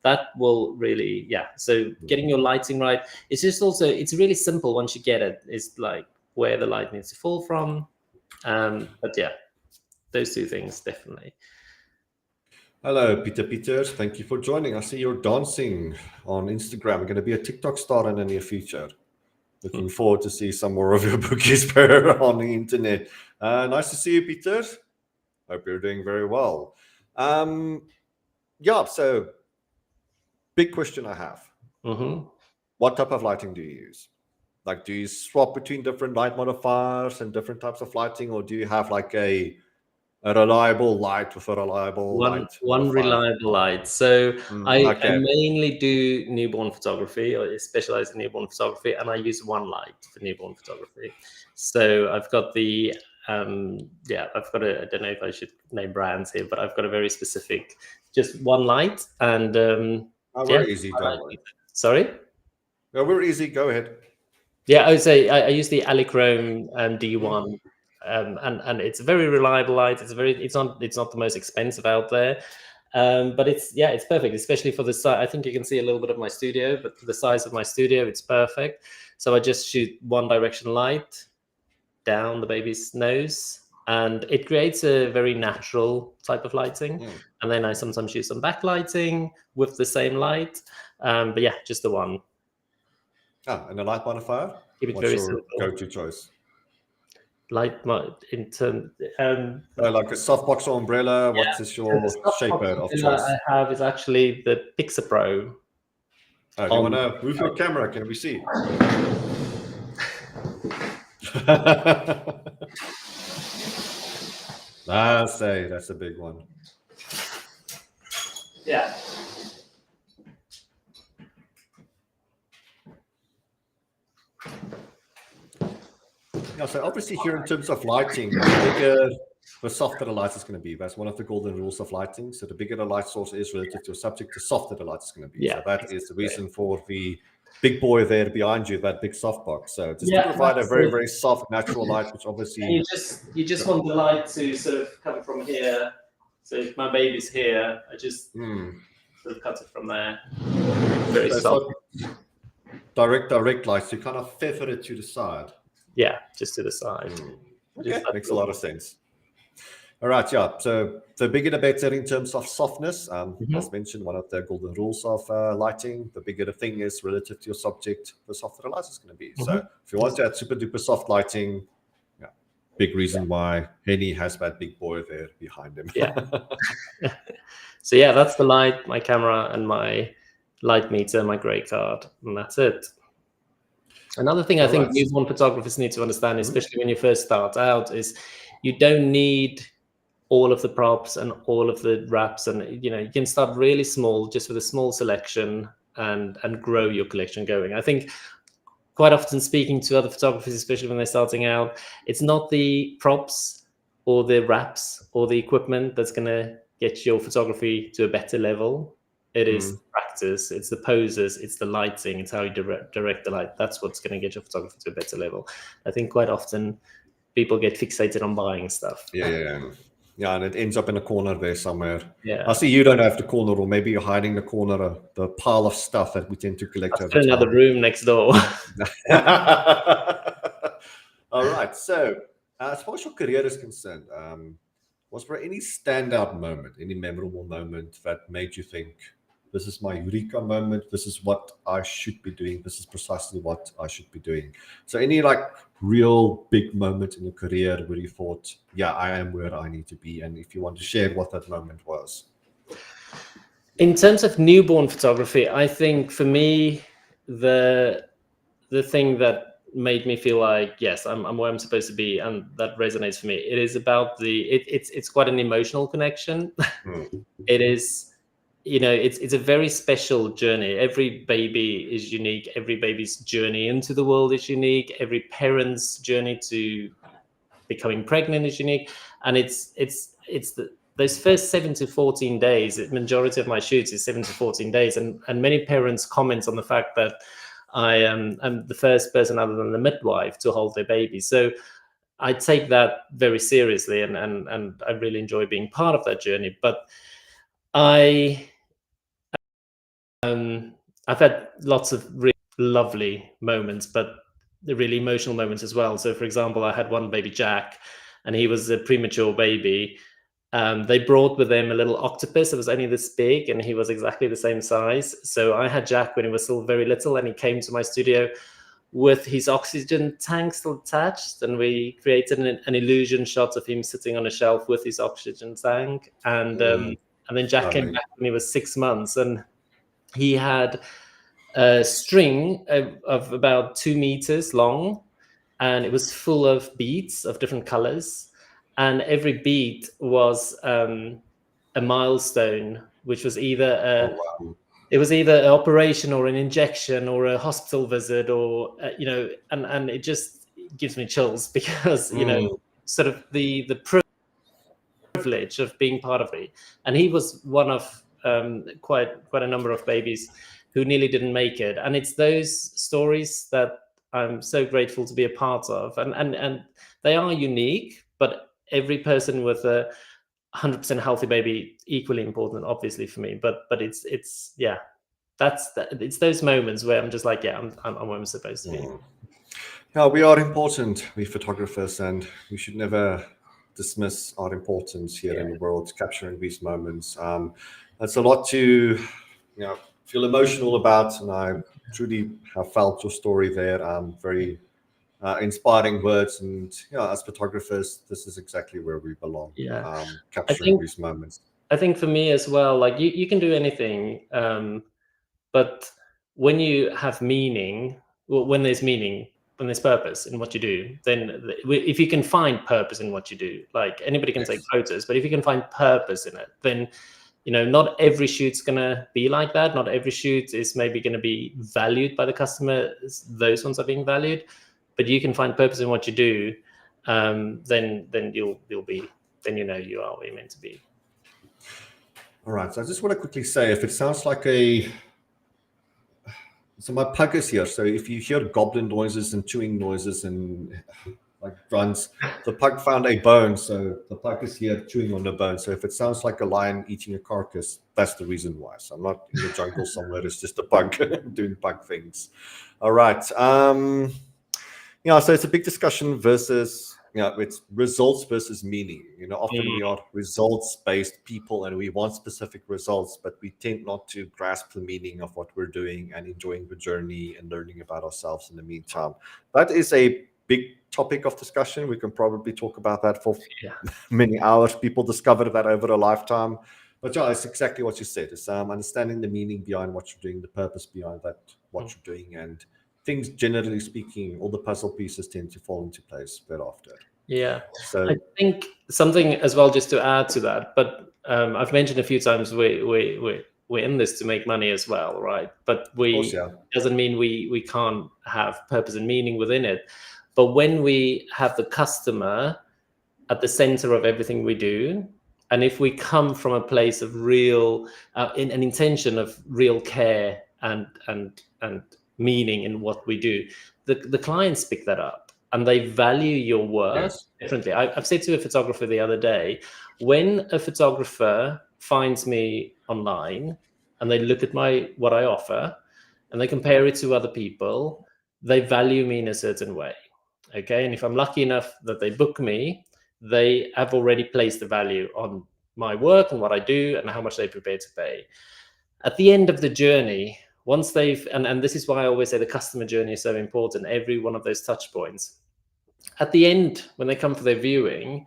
Speaker 2: that will really, so getting your lighting right. It's just also, it's really simple once you get it. It's like where the light needs to fall from. But those 2 things definitely.
Speaker 1: Hello, Peters. Thank you for joining. I see you're dancing on Instagram. You're going to be a TikTok star in the near future. Looking forward to see some more of your bookies on the internet. Nice to see you, Peters. Hope you're doing very well. So big question I have. What type of lighting do you use? Like, do you swap between different light modifiers and different types of lighting, or do you have like a reliable light with a reliable light?
Speaker 2: One reliable light. So I mainly do newborn photography, or specialize in newborn photography, and I use one light for newborn photography. So I've got the I don't know if I should name brands here, but I've got a very specific, just one light, and
Speaker 1: we're easy.
Speaker 2: Sorry?
Speaker 1: No, we're easy. Go ahead.
Speaker 2: I would say I use the Alichrome D1. And it's a very reliable light. It's not the most expensive out there, but it's perfect, especially for the size. I think you can see a little bit of my studio, but for the size of my studio, it's perfect. So I just shoot one direction light down the baby's nose, and it creates a very natural type of lighting. And then I sometimes use some backlighting with the same light, but yeah, just the one.
Speaker 1: And a light modifier?
Speaker 2: Keep it
Speaker 1: What's
Speaker 2: very
Speaker 1: your
Speaker 2: simple.
Speaker 1: go-to choice?
Speaker 2: Light in terms,
Speaker 1: like a softbox or umbrella.
Speaker 2: yeah,
Speaker 1: What is your shaper of choice?
Speaker 2: I have is actually the Pixar Pro.
Speaker 1: Do you want to move your camera? Can we see? That's a big one.
Speaker 2: Yeah.
Speaker 1: Yeah, so obviously here in terms of lighting, the softer the light is going to be. That's one of the golden rules of lighting. So the bigger the light source is relative to a subject, the softer the light is going to be.
Speaker 2: Yeah,
Speaker 1: so that is the reason for the big boy there behind you, that big softbox. So just to provide a very, very soft, natural light, which obviously...
Speaker 2: You just want the light to sort of come from here. So if my baby's here, I just sort of cut it from there. Very soft.
Speaker 1: Direct lights, you kind of feather it to the side.
Speaker 2: Yeah, just to the side.
Speaker 1: Okay, makes a lot of sense. All right, yeah. So the bigger the better in terms of softness. As mentioned, one of the golden rules of lighting, the bigger the thing is relative to your subject, the softer the light is going to be. So if you want to add super duper soft lighting, big reason why Heni has that big boy there behind him.
Speaker 2: Yeah. So yeah, that's the light, my camera, and my light meter, my grey card, and that's it. Another thing I think newborn photographers need to understand, especially when you first start out, is you don't need all of the props and all of the wraps, and you can start really small, just with a small selection, and grow your collection going. I think quite often speaking to other photographers, especially when they're starting out, it's not the props or the wraps or the equipment that's going to get your photography to a better level. It is practice, it's the poses, it's the lighting, it's how you direct the light. That's what's going to get your photography to a better level. I think quite often people get fixated on buying stuff.
Speaker 1: Yeah, and it ends up in a corner there somewhere.
Speaker 2: Yeah.
Speaker 1: I see you don't have the corner, or maybe you're hiding the corner, the pile of stuff that we tend to collect over time.
Speaker 2: Another room next door.
Speaker 1: All right. So, as far as your career is concerned, was there any standout moment, any memorable moment that made you think, this is my eureka moment, this is what I should be doing, this is precisely what I should be doing? So any real big moment in your career where you thought, yeah, I am where I need to be, and if you want to share what that moment was?
Speaker 2: In terms of newborn photography, I think for me, the thing that made me feel like, yes, I'm where I'm supposed to be, and that resonates for me, it is about it's quite an emotional connection. It is, it's a very special journey. Every baby is unique. Every baby's journey into the world is unique. Every parent's journey to becoming pregnant is unique. And it's those first 7 to 14 days, the majority of my shoots is 7 to 14 days. And many parents comment on the fact that I am the first person other than the midwife to hold their baby. So I take that very seriously, and I really enjoy being part of that journey. But I've had lots of really lovely moments, but the really emotional moments as well. So, for example, I had one baby, Jack, and he was a premature baby. They brought with them a little octopus. It was only this big, and he was exactly the same size. So I had Jack when he was still very little, and he came to my studio with his oxygen tank still attached, and we created an illusion shot of him sitting on a shelf with his oxygen tank. And then Jack came back when he was 6 months, and he had a string of about 2 meters long, and it was full of beads of different colors. And every bead was a milestone, which was either it was either an operation or an injection or a hospital visit, or and it just gives me chills, because sort of the privilege of being part of it. And he was one of quite a number of babies who nearly didn't make it. And it's those stories that I'm so grateful to be a part of. And they are unique, but every person with a 100% healthy baby equally important, obviously, for me. But it's it's those moments where I'm just like, yeah, I'm where I'm supposed to be.
Speaker 1: Yeah, we are important, we photographers, and we should never dismiss our importance here in the world, capturing these moments. It's a lot to feel emotional about, and I truly have felt your story there. Very inspiring words, and as photographers, this is exactly where we belong. Capturing these moments.
Speaker 2: I think for me as well, like you can do anything, but when you have meaning, when there's meaning, when there's purpose in what you do, then if you can find purpose in what you do, like anybody can take photos, but if you can find purpose in it, then not every shoot's gonna be like that. Not every shoot is maybe gonna be valued by the customer. Those ones are being valued, but you can find purpose in what you do, then you'll be, then you are where you're meant to be.
Speaker 1: All right, so I just want to quickly say, if it sounds like so my pug is here, so if you hear goblin noises and chewing noises and like grunts, the pug found a bone, so the pug is here chewing on the bone. So if it sounds like a lion eating a carcass, that's the reason why. So I'm not in the jungle somewhere, it's just a pug doing pug things. All right. So it's a big discussion versus it's results versus meaning. Often we are results-based people and we want specific results, but we tend not to grasp the meaning of what we're doing and enjoying the journey and learning about ourselves in the meantime. That is a big topic of discussion. We can probably talk about that for many hours. People discover that over a lifetime. But it's exactly what you said. It's understanding the meaning behind what you're doing, the purpose behind that, what you're doing, and things, generally speaking, all the puzzle pieces tend to fall into place thereafter.
Speaker 2: Yeah.
Speaker 1: So
Speaker 2: I think something as well, just to add to that, but I've mentioned a few times we're in this to make money as well, right? But doesn't mean we can't have purpose and meaning within it. But when we have the customer at the center of everything we do, and if we come from a place of real, an intention of real care and meaning in what we do, the clients pick that up and they value your work differently. I've said to a photographer the other day, when a photographer finds me online and they look at what I offer and they compare it to other people, they value me in a certain way. Okay. And if I'm lucky enough that they book me, they have already placed the value on my work and what I do and how much they're prepared to pay. At the end of the journey, once they've, and this is why I always say the customer journey is so important, every one of those touch points. At the end, when they come for their viewing,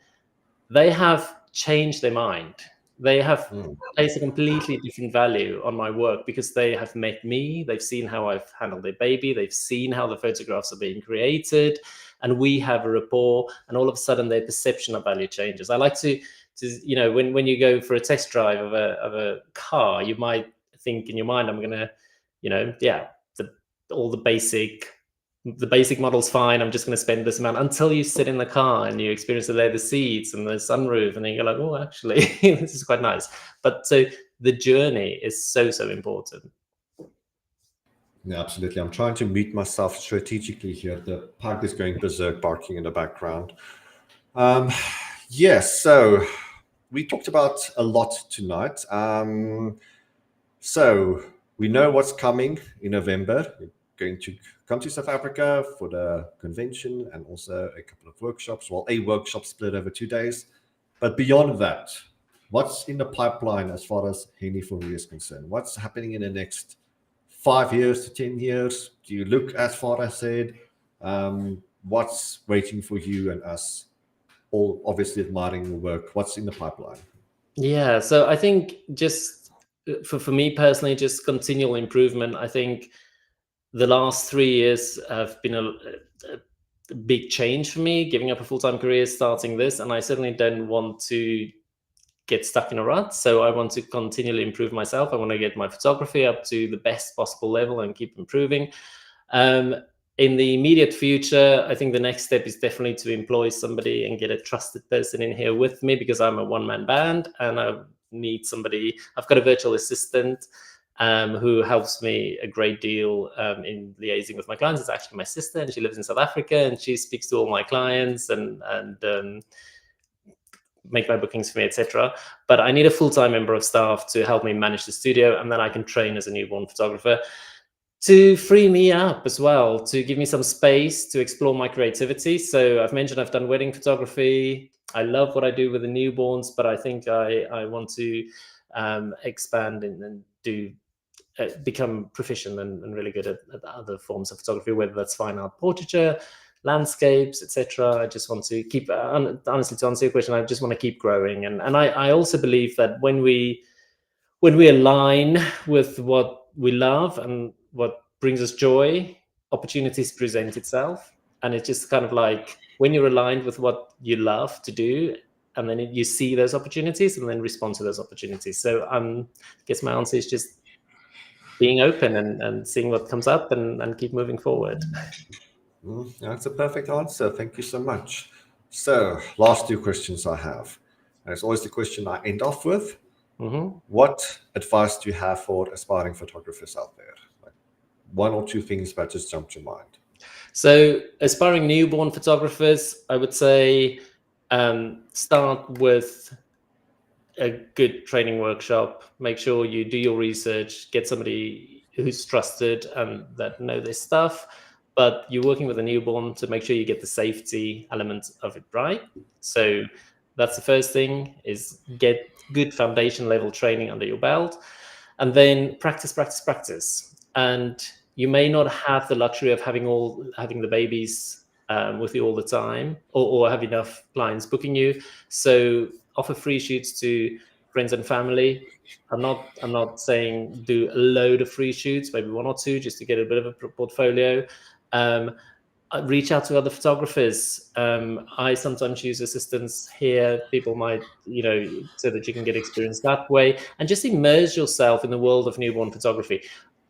Speaker 2: they have changed their mind. They have placed a completely different value on my work because they have met me. They've seen how I've handled their baby. They've seen how the photographs are being created, and we have a rapport. And all of a sudden, their perception of value changes. I like to when you go for a test drive of a car, you might think in your mind, I'm gonna, all the basic model's fine. I'm just going to spend this amount, until you sit in the car and you experience the leather seats and the sunroof, and then you're like, oh, actually, this is quite nice. But so the journey is so important.
Speaker 1: Yeah, absolutely. I'm trying to mute myself strategically here. The pug is going berserk, barking in the background. Yes, so we talked about a lot tonight. So we know what's coming in November. We're going to come to South Africa for the convention and also a couple of workshops. Well, a workshop split over 2 days. But beyond that, what's in the pipeline as far as Heni Fourie is concerned? What's happening in the next 5 years to 10 years? Do you look as far ahead? What's waiting for you and us, all obviously admiring your work? What's in the pipeline?
Speaker 2: Yeah, so I think just for me personally, just continual improvement. I think the last 3 years have been a big change for me, giving up a full-time career, starting this, and I certainly don't want to get stuck in a rut. So I want to continually improve myself. I want to get my photography up to the best possible level and keep improving. In the immediate future, I think the next step is definitely to employ somebody and get a trusted person in here with me, because I'm a one-man band and I need somebody. I've got a virtual assistant who helps me a great deal in liaising with my clients. It's actually my sister, and she lives in South Africa, and she speaks to all my clients and make my bookings for me, etc. But I need a full-time member of staff to help me manage the studio, and then I can train as a newborn photographer, to free me up as well, to give me some space to explore my creativity. So I've mentioned I've done wedding photography. I love what I do with the newborns, but I think I want to expand and do become proficient and really good at other forms of photography, whether that's fine art portraiture, landscapes, etc. I just want to keep, honestly, to answer your question, I just want to keep growing. And I also believe that when we align with what we love and what brings us joy, opportunities present itself. And it's just kind of like when you're aligned with what you love to do, and then you see those opportunities and then respond to those opportunities. So I guess my answer is just being open and seeing what comes up and keep moving forward.
Speaker 1: That's a perfect answer. Thank you so much. So, last two questions I have. And it's always the question I end off with. What advice do you have for aspiring photographers out there? Like one or two things that just jump to mind.
Speaker 2: So, aspiring newborn photographers, I would say start with a good training workshop. Make sure you do your research, get somebody who's trusted and that know this stuff. But you're working with a newborn, to make sure you get the safety element of it right. So that's the first thing, is get good foundation level training under your belt, and then practice. And you may not have the luxury of having the babies with you all the time, or have enough clients booking you. So offer free shoots to friends and family. I'm not saying do a load of free shoots, maybe one or two, just to get a bit of a portfolio. Reach out to other photographers. I sometimes use assistants here. People might, so that you can get experience that way, and just immerse yourself in the world of newborn photography.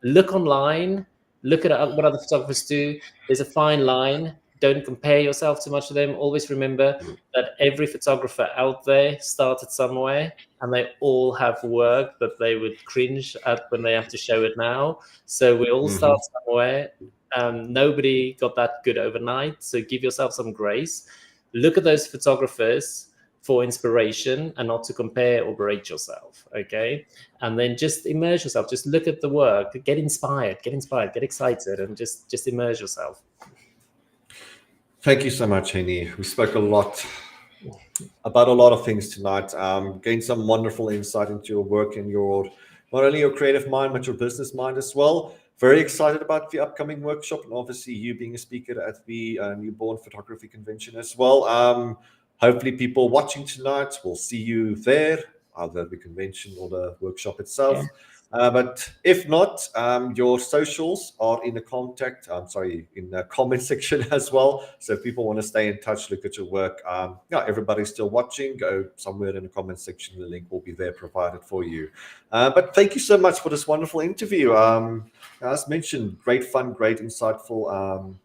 Speaker 2: Look online, look at what other photographers do. There's a fine line. Don't compare yourself too much to them. Always remember that every photographer out there started somewhere, and they all have work that they would cringe at when they have to show it now. So we all start somewhere. Nobody got that good overnight. So give yourself some grace. Look at those photographers for inspiration and not to compare or berate yourself. Okay. And then just immerse yourself. Just look at the work, get inspired, get excited, and just immerse yourself.
Speaker 1: Thank you so much, Heni. We spoke a lot about a lot of things tonight. Gained some wonderful insight into your work and not only your creative mind, but your business mind as well. Very excited about the upcoming workshop, and obviously you being a speaker at the Newborn Photography Convention as well. Hopefully people watching tonight will see you there, either the convention or the workshop itself. Yeah. But if not, your socials are in the in the comment section as well. So if people want to stay in touch, look at your work. Everybody's still watching. Go somewhere in the comment section. The link will be there provided for you. But thank you so much for this wonderful interview. As mentioned, great fun, great insightful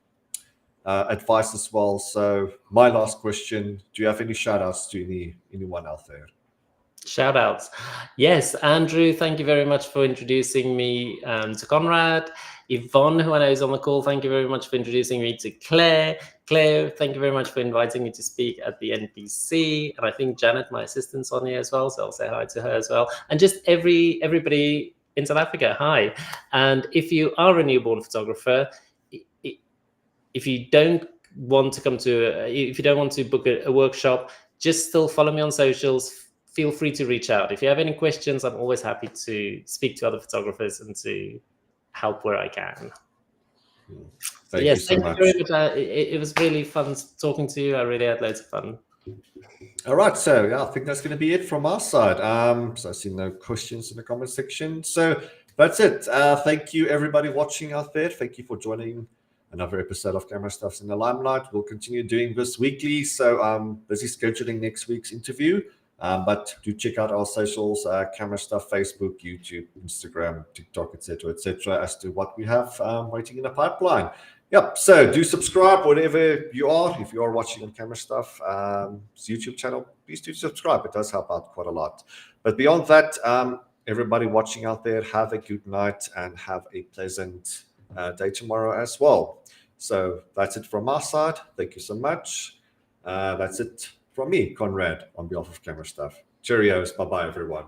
Speaker 1: advice as well. So my last question, do you have any shout outs to anyone out there?
Speaker 2: Shout outs. Yes, Andrew, thank you very much for introducing me to Conrad. Yvonne, who I know is on the call, thank you very much for introducing me to Claire. Claire, thank you very much for inviting me to speak at the NPC. And I think Janet, my assistant's on here as well, so I'll say hi to her as well. And just everybody in South Africa, hi. And if you are a newborn photographer, if you don't want to book a workshop, just still follow me on socials. Feel free to reach out. If you have any questions, I'm always happy to speak to other photographers and to help where I can.
Speaker 1: Thank you so much.
Speaker 2: Very much. It was really fun talking to you. I really had loads of fun.
Speaker 1: All right, so I think that's going to be it from our side. So I see no questions in the comment section. So that's it. Thank you, everybody watching out there. Thank you for joining another episode of Camerastuff in the Limelight. We'll continue doing this weekly. So I'm busy scheduling next week's interview. But do check out our socials, Camerastuff, Facebook, YouTube, Instagram, TikTok, etc., as to what we have waiting in the pipeline. Yep. So do subscribe wherever you are. If you are watching on Camerastuff's YouTube channel, please do subscribe. It does help out quite a lot. But beyond that, everybody watching out there, have a good night and have a pleasant day tomorrow as well. So that's it from our side. Thank you so much. That's it from me, Conrad, on behalf of Camerastuff. Cheerios. Bye-bye, everyone.